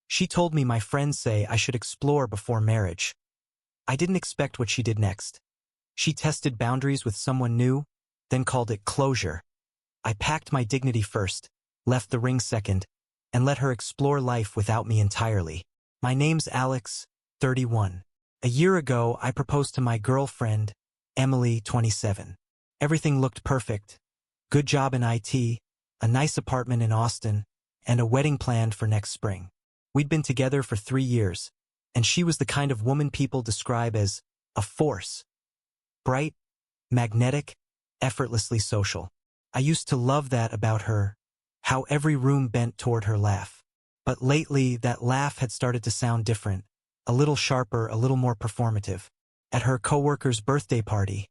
She told me my friends say I should explore before marriage. I didn't expect what she did next. She tested boundaries with someone new, then called it closure. I packed my dignity first, left the ring second, and let her explore life without me entirely. My name's Alex, 31. A year ago, I proposed to my girlfriend, Emily, 27. Everything looked perfect. Good job in IT, a nice apartment in Austin, and a wedding planned for next spring. We'd been together for 3 years, and she was the kind of woman people describe as a force. Bright, magnetic, effortlessly social. I used to love that about her, how every room bent toward her laugh. But lately, that laugh had started to sound different, a little sharper, a little more performative. At her coworker's birthday party,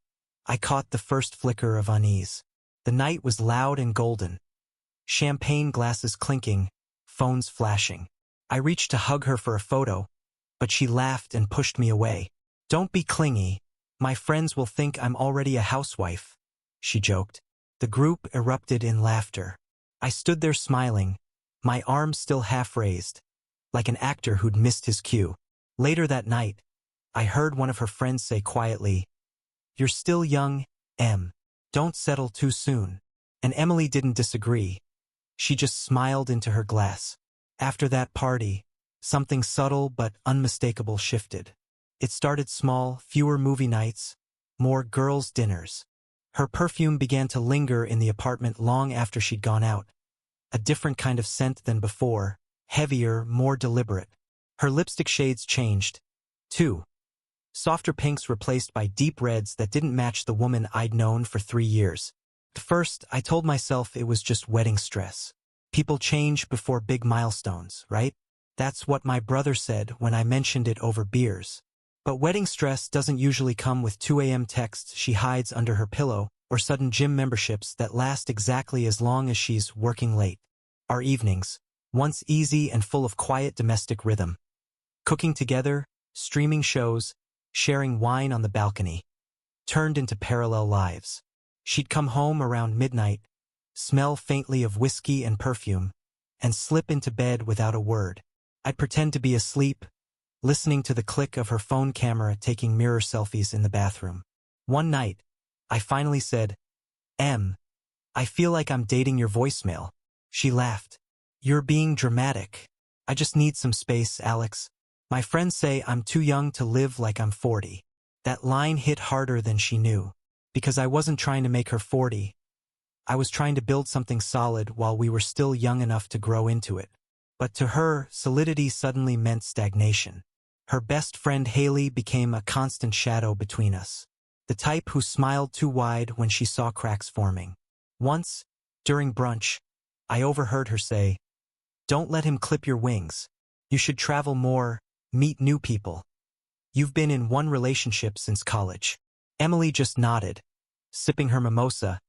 I caught the first flicker of unease. The night was loud and golden. Champagne glasses clinking, phones flashing. I reached to hug her for a photo, but she laughed and pushed me away. "Don't be clingy. My friends will think I'm already a housewife," she joked. The group erupted in laughter. I stood there smiling, my arms still half raised, like an actor who'd missed his cue. Later that night, I heard one of her friends say quietly, "You're still young, Em. Don't settle too soon." And Emily didn't disagree. She just smiled into her glass. After that party, something subtle but unmistakable shifted. It started small, fewer movie nights, more girls' dinners. Her perfume began to linger in the apartment long after she'd gone out. A different kind of scent than before, heavier, more deliberate. Her lipstick shades changed, too. Softer pinks replaced by deep reds that didn't match the woman I'd known for 3 years. At first, I told myself it was just wedding stress. People change before big milestones, right? That's what my brother said when I mentioned it over beers. But wedding stress doesn't usually come with 2 a.m. texts she hides under her pillow or sudden gym memberships that last exactly as long as she's working late. Our evenings, once easy and full of quiet domestic rhythm. Cooking together, streaming shows, sharing wine on the balcony, turned into parallel lives. She'd come home around midnight, smell faintly of whiskey and perfume, and slip into bed without a word. I'd pretend to be asleep, listening to the click of her phone camera taking mirror selfies in the bathroom. One night, I finally said, "Em, I feel like I'm dating your voicemail." She laughed. "You're being dramatic. I just need some space, Alex. My friends say I'm too young to live like I'm 40. That line hit harder than she knew, because I wasn't trying to make her 40. I was trying to build something solid while we were still young enough to grow into it. But to her, solidity suddenly meant stagnation. Her best friend Haley became a constant shadow between us. The type who smiled too wide when she saw cracks forming. Once, during brunch, I overheard her say, "Don't let him clip your wings. You should travel more, meet new people. You've been in one relationship since college." Emily just nodded, sipping her mimosa,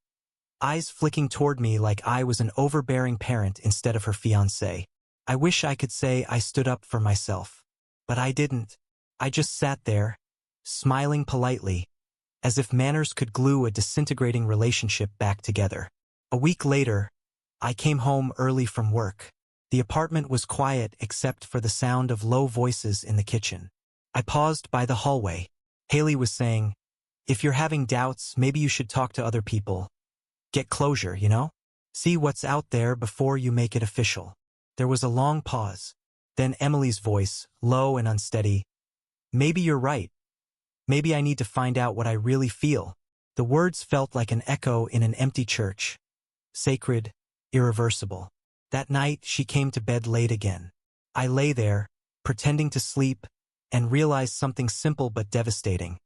eyes flicking toward me like I was an overbearing parent instead of her fiancé. I wish I could say I stood up for myself. But I didn't. I just sat there, smiling politely, as if manners could glue a disintegrating relationship back together. A week later, I came home early from work. The apartment was quiet except for the sound of low voices in the kitchen. I paused by the hallway. Haley was saying, "If you're having doubts, maybe you should talk to other people. Get closure, you know? See what's out there before you make it official." There was a long pause. Then Emily's voice, low and unsteady, "Maybe you're right. Maybe I need to find out what I really feel." The words felt like an echo in an empty church. Sacred, irreversible. That night, she came to bed late again. I lay there, pretending to sleep, and realized something simple but devastating.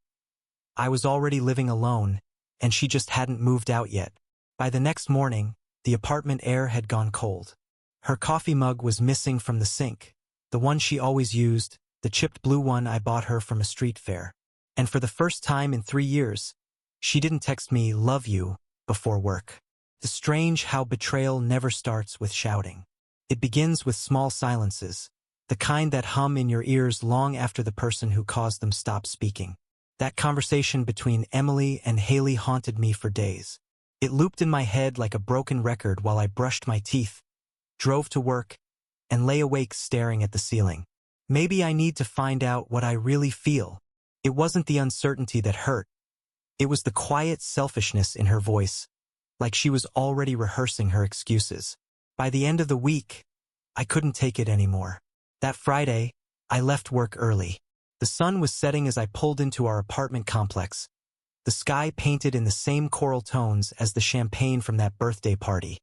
I was already living alone, and she just hadn't moved out yet. By the next morning, the apartment air had gone cold. Her coffee mug was missing from the sink, the one she always used, the chipped blue one I bought her from a street fair. And for the first time in 3 years, she didn't text me "love you" before work. It's strange how betrayal never starts with shouting. It begins with small silences, the kind that hum in your ears long after the person who caused them stops speaking. That conversation between Emily and Haley haunted me for days. It looped in my head like a broken record while I brushed my teeth, drove to work, and lay awake staring at the ceiling. Maybe I need to find out what I really feel. It wasn't the uncertainty that hurt. It was the quiet selfishness in her voice, like she was already rehearsing her excuses. By the end of the week, I couldn't take it anymore. That Friday, I left work early. The sun was setting as I pulled into our apartment complex, the sky painted in the same coral tones as the champagne from that birthday party.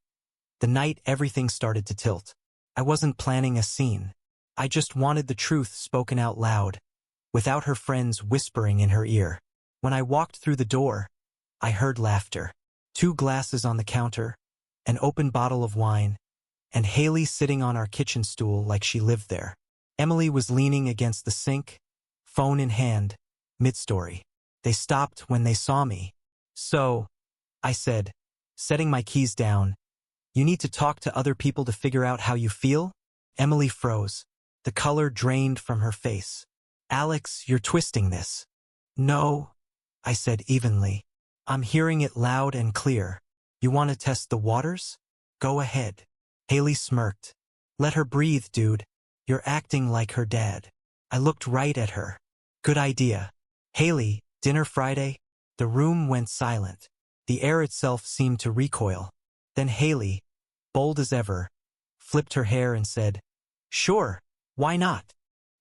The night everything started to tilt. I wasn't planning a scene. I just wanted the truth spoken out loud, without her friends whispering in her ear. When I walked through the door, I heard laughter. 2 glasses on the counter, an open bottle of wine, and Haley sitting on our kitchen stool like she lived there. Emily was leaning against the sink, phone in hand, mid-story. They stopped when they saw me. "So," I said, setting my keys down, "you need to talk to other people to figure out how you feel?" Emily froze. The color drained from her face. "Alex, you're twisting this." "No," I said evenly. "I'm hearing it loud and clear. You want to test the waters? Go ahead." Haley smirked. "Let her breathe, dude. You're acting like her dad." I looked right at her. "Good idea." "Haley, dinner Friday?" The room went silent. The air itself seemed to recoil. Then Haley, bold as ever, flipped her hair and said, "Sure, why not?"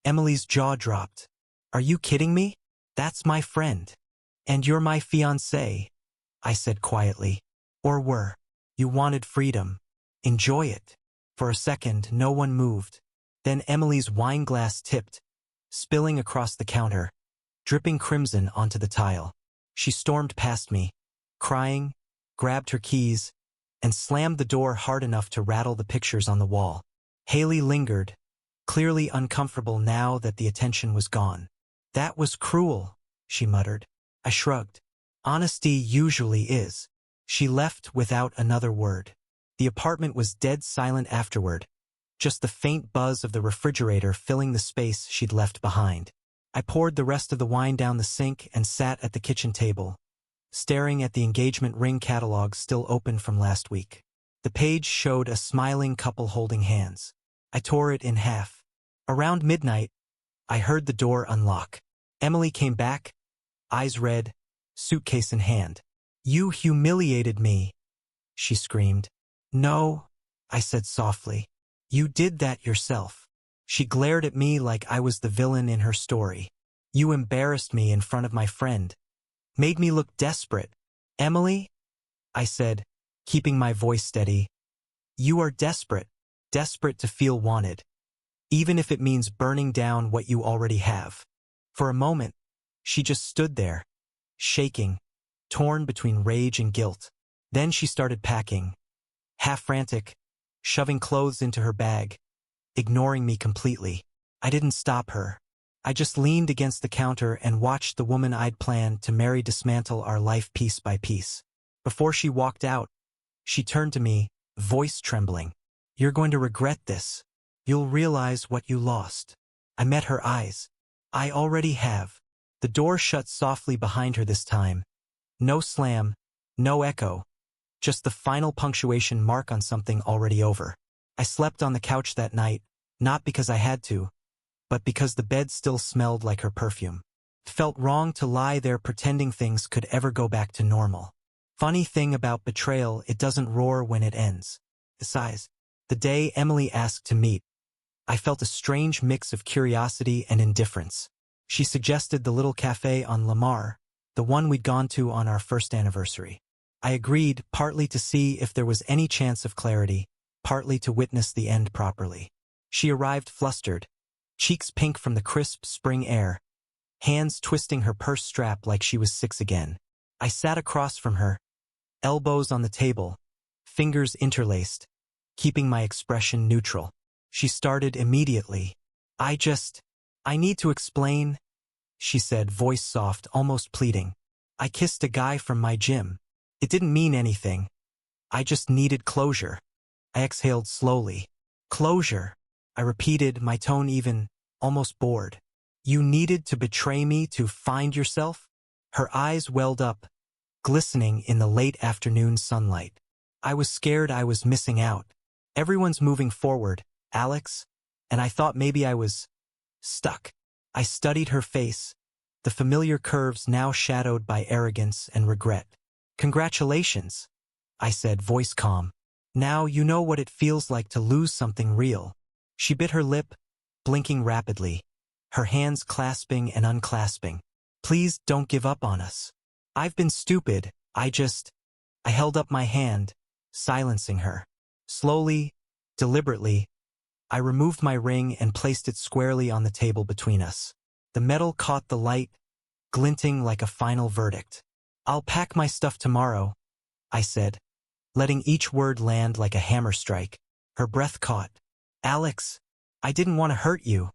Emily's jaw dropped. "Are you kidding me? That's my friend. And you're my fiancé," I said quietly. "Or were. You wanted freedom. Enjoy it." For a second, no one moved. Then Emily's wine glass tipped, spilling across the counter, dripping crimson onto the tile. She stormed past me, crying, grabbed her keys, and slammed the door hard enough to rattle the pictures on the wall. Haley lingered, clearly uncomfortable now that the attention was gone. "That was cruel," she muttered. I shrugged. "Honesty usually is." She left without another word. The apartment was dead silent afterward, just the faint buzz of the refrigerator filling the space she'd left behind. I poured the rest of the wine down the sink and sat at the kitchen table, staring at the engagement ring catalog still open from last week. The page showed a smiling couple holding hands. I tore it in half. Around midnight, I heard the door unlock. Emily came back, eyes red, suitcase in hand. "You humiliated me," she screamed. "No," I said softly. "You did that yourself." She glared at me like I was the villain in her story. "You embarrassed me in front of my friend. Made me look desperate." "Emily," I said, keeping my voice steady, "you are desperate. Desperate to feel wanted. Even if it means burning down what you already have." For a moment, she just stood there, shaking, torn between rage and guilt. Then she started packing, half frantic, shoving clothes into her bag, ignoring me completely. I didn't stop her. I just leaned against the counter and watched the woman I'd planned to marry dismantle our life piece by piece. Before she walked out, she turned to me, voice trembling. "You're going to regret this. You'll realize what you lost." I met her eyes. "I already have." The door shut softly behind her this time. No slam, no echo, just the final punctuation mark on something already over. I slept on the couch that night, not because I had to, but because the bed still smelled like her perfume. It felt wrong to lie there pretending things could ever go back to normal. Funny thing about betrayal, it doesn't roar when it ends. Besides, the day Emily asked to meet, I felt a strange mix of curiosity and indifference. She suggested the little cafe on Lamar, the one we'd gone to on our first anniversary. I agreed, partly to see if there was any chance of clarity, partly to witness the end properly. She arrived flustered, cheeks pink from the crisp spring air, hands twisting her purse strap like she was 6 again. I sat across from her, elbows on the table, fingers interlaced, keeping my expression neutral. She started immediately. I need to explain," she said, voice soft, almost pleading. "I kissed a guy from my gym. It didn't mean anything. I just needed closure." I exhaled slowly. "Closure," I repeated, my tone even, almost bored. "You needed to betray me to find yourself?" Her eyes welled up, glistening in the late afternoon sunlight. "I was scared I was missing out. Everyone's moving forward, Alex, and I thought maybe I was stuck. I studied her face, the familiar curves now shadowed by arrogance and regret. Congratulations, I said, voice calm. Now you know what it feels like to lose something real. She bit her lip, blinking rapidly, her hands clasping and unclasping. Please don't give up on us. I've been stupid, I held up my hand, silencing her. Slowly, deliberately, I removed my ring and placed it squarely on the table between us. The metal caught the light, glinting like a final verdict. I'll pack my stuff tomorrow, I said, letting each word land like a hammer strike. Her breath caught. Alex, I didn't want to hurt you,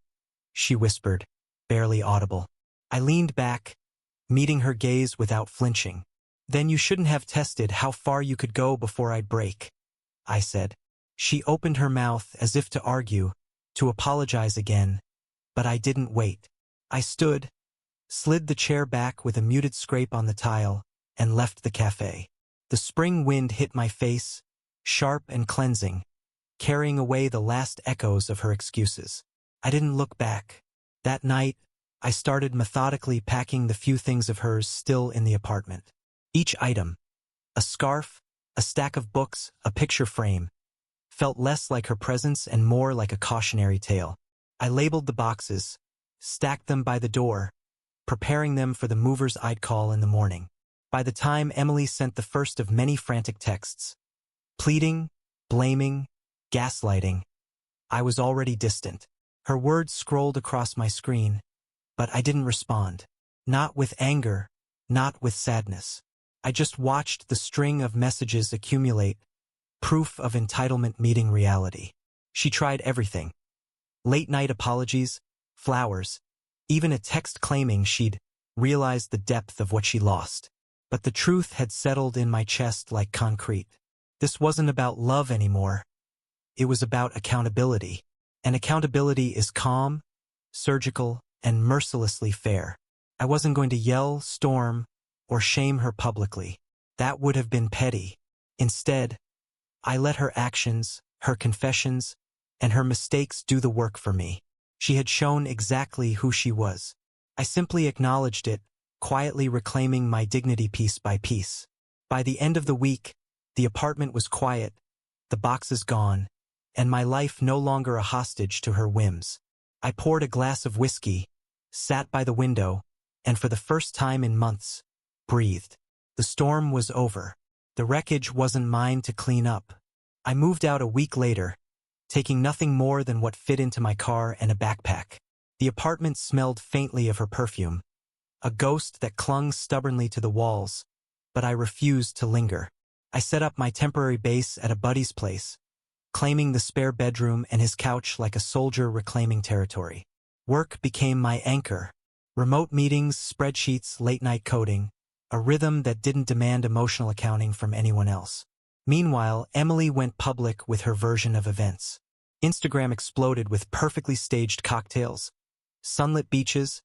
she whispered, barely audible. I leaned back, meeting her gaze without flinching. Then you shouldn't have tested how far you could go before I'd break, I said. She opened her mouth as if to argue, to apologize again, but I didn't wait. I stood, slid the chair back with a muted scrape on the tile, and left the cafe. The spring wind hit my face, sharp and cleansing, carrying away the last echoes of her excuses. I didn't look back. That night, I started methodically packing the few things of hers still in the apartment. Each item, a scarf, a stack of books, a picture frame, felt less like her presence and more like a cautionary tale. I labeled the boxes, stacked them by the door, preparing them for the movers I'd call in the morning. By the time Emily sent the first of many frantic texts, pleading, blaming, gaslighting, I was already distant. Her words scrolled across my screen, but I didn't respond. Not with anger, not with sadness. I just watched the string of messages accumulate, proof of entitlement meeting reality. She tried everything. Late-night apologies, flowers, even a text claiming she'd realized the depth of what she lost. But the truth had settled in my chest like concrete. This wasn't about love anymore. It was about accountability. And accountability is calm, surgical, and mercilessly fair. I wasn't going to yell, storm, or shame her publicly. That would have been petty. Instead, I let her actions, her confessions, and her mistakes do the work for me. She had shown exactly who she was. I simply acknowledged it, quietly reclaiming my dignity piece by piece. By the end of the week, the apartment was quiet, the boxes gone, and my life no longer a hostage to her whims. I poured a glass of whiskey, sat by the window, and for the first time in months, breathed. The storm was over. The wreckage wasn't mine to clean up. I moved out a week later, taking nothing more than what fit into my car and a backpack. The apartment smelled faintly of her perfume, a ghost that clung stubbornly to the walls, but I refused to linger. I set up my temporary base at a buddy's place, claiming the spare bedroom and his couch like a soldier reclaiming territory. Work became my anchor. Remote meetings, spreadsheets, late-night coding, a rhythm that didn't demand emotional accounting from anyone else. Meanwhile, Emily went public with her version of events. Instagram exploded with perfectly staged cocktails, sunlit beaches,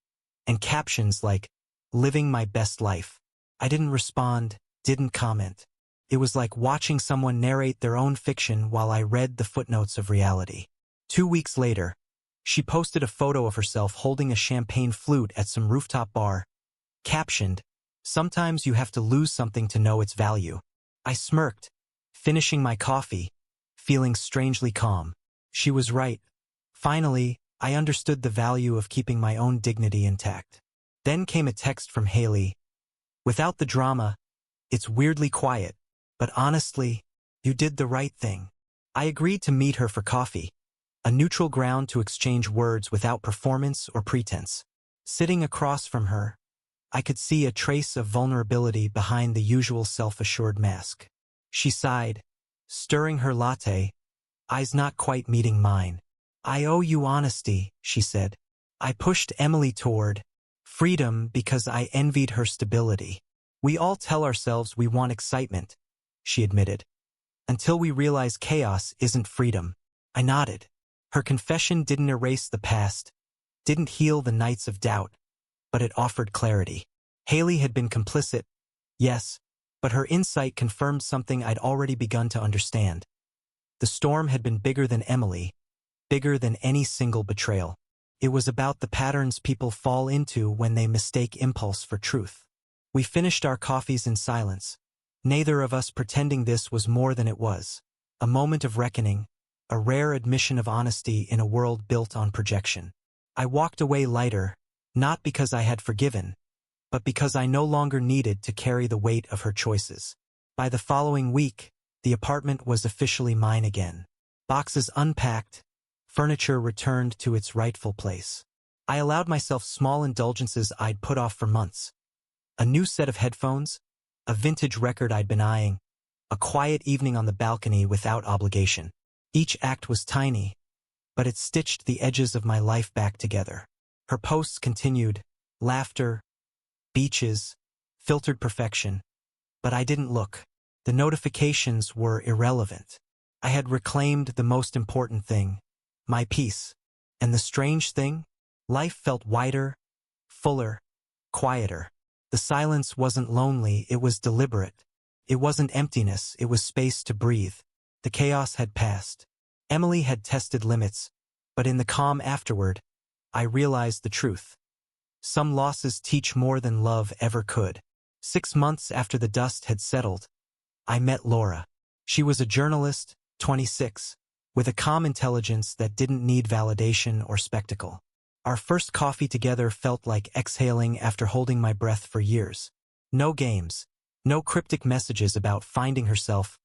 and captions like, "Living my best life." I didn't respond, didn't comment. It was like watching someone narrate their own fiction while I read the footnotes of reality. 2 weeks later, she posted a photo of herself holding a champagne flute at some rooftop bar, captioned, "Sometimes you have to lose something to know its value." I smirked, finishing my coffee, feeling strangely calm. She was right. Finally, I understood the value of keeping my own dignity intact. Then came a text from Haley. "Without the drama, it's weirdly quiet, but honestly, you did the right thing." I agreed to meet her for coffee, a neutral ground to exchange words without performance or pretense. Sitting across from her, I could see a trace of vulnerability behind the usual self-assured mask. She sighed, stirring her latte, eyes not quite meeting mine. "I owe you honesty," she said. I pushed Emily toward freedom because I envied her stability. "We all tell ourselves we want excitement," she admitted, "until we realize chaos isn't freedom." I nodded. Her confession didn't erase the past, didn't heal the nights of doubt, but it offered clarity. Haley had been complicit, yes, but her insight confirmed something I'd already begun to understand. The storm had been bigger than Emily, bigger than any single betrayal. It was about the patterns people fall into when they mistake impulse for truth. We finished our coffees in silence, neither of us pretending this was more than it was. A moment of reckoning, a rare admission of honesty in a world built on projection. I walked away lighter, not because I had forgiven, but because I no longer needed to carry the weight of her choices. By the following week, the apartment was officially mine again. Boxes unpacked, furniture returned to its rightful place. I allowed myself small indulgences I'd put off for months. A new set of headphones, a vintage record I'd been eyeing, a quiet evening on the balcony without obligation. Each act was tiny, but it stitched the edges of my life back together. Her posts continued, laughter, beaches, filtered perfection. But I didn't look. The notifications were irrelevant. I had reclaimed the most important thing, my peace. And the strange thing? Life felt wider, fuller, quieter. The silence wasn't lonely, it was deliberate. It wasn't emptiness, it was space to breathe. The chaos had passed. Emily had tested limits, but in the calm afterward, I realized the truth. Some losses teach more than love ever could. 6 months after the dust had settled, I met Laura. She was a journalist, 26, with a calm intelligence that didn't need validation or spectacle. Our first coffee together felt like exhaling after holding my breath for years. No games, no cryptic messages about finding herself,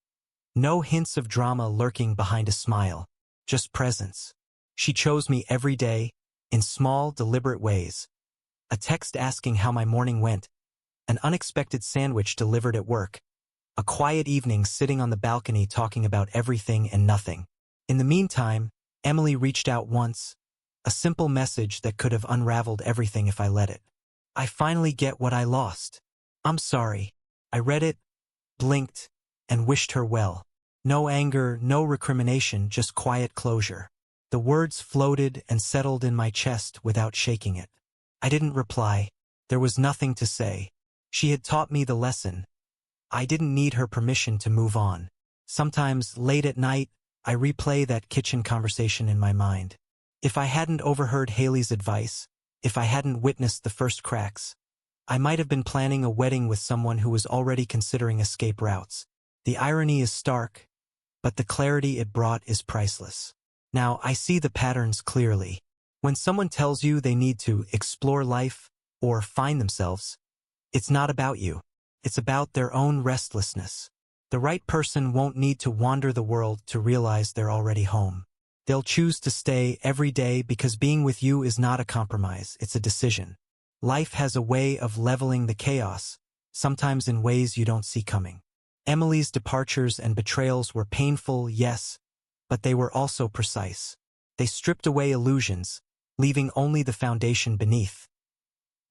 no hints of drama lurking behind a smile, just presence. She chose me every day, in small, deliberate ways. A text asking how my morning went, an unexpected sandwich delivered at work, a quiet evening sitting on the balcony talking about everything and nothing. In the meantime, Emily reached out once, a simple message that could have unraveled everything if I let it. I finally get what I lost. I'm sorry. I read it, blinked, and wished her well. No anger, no recrimination, just quiet closure. The words floated and settled in my chest without shaking it. I didn't reply. There was nothing to say. She had taught me the lesson. I didn't need her permission to move on. Sometimes, late at night, I replay that kitchen conversation in my mind. If I hadn't overheard Haley's advice, if I hadn't witnessed the first cracks, I might have been planning a wedding with someone who was already considering escape routes. The irony is stark, but the clarity it brought is priceless. Now, I see the patterns clearly. When someone tells you they need to explore life or find themselves, it's not about you. It's about their own restlessness. The right person won't need to wander the world to realize they're already home. They'll choose to stay every day because being with you is not a compromise, it's a decision. Life has a way of leveling the chaos, sometimes in ways you don't see coming. Emily's departures and betrayals were painful, yes, but they were also precise. They stripped away illusions, leaving only the foundation beneath.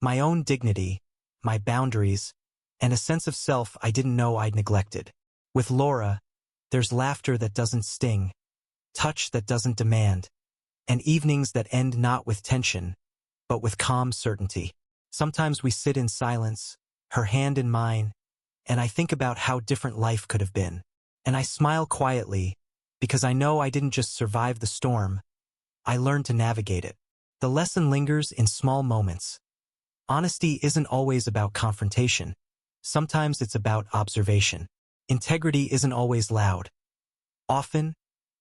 My own dignity, my boundaries, and a sense of self I didn't know I'd neglected. With Laura, there's laughter that doesn't sting, touch that doesn't demand, and evenings that end not with tension, but with calm certainty. Sometimes we sit in silence, her hand in mine, and I think about how different life could have been. And I smile quietly, because I know I didn't just survive the storm, I learned to navigate it. The lesson lingers in small moments. Honesty isn't always about confrontation. Sometimes it's about observation. Integrity isn't always loud. Often,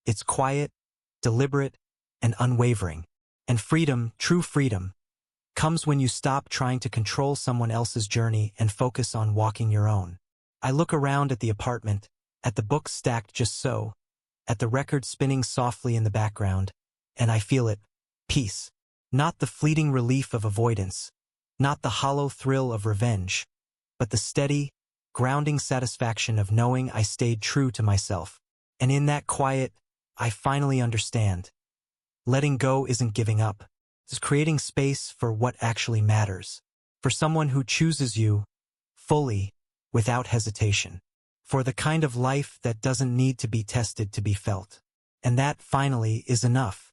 it's quiet, deliberate, and unwavering. And freedom, true freedom, comes when you stop trying to control someone else's journey and focus on walking your own. I look around at the apartment, at the books stacked just so, at the record spinning softly in the background, and I feel it, peace. Not the fleeting relief of avoidance, not the hollow thrill of revenge, but the steady, grounding satisfaction of knowing I stayed true to myself. And in that quiet, I finally understand. Letting go isn't giving up. It's creating space for what actually matters. For someone who chooses you, fully, without hesitation. For the kind of life that doesn't need to be tested to be felt. And that, finally, is enough.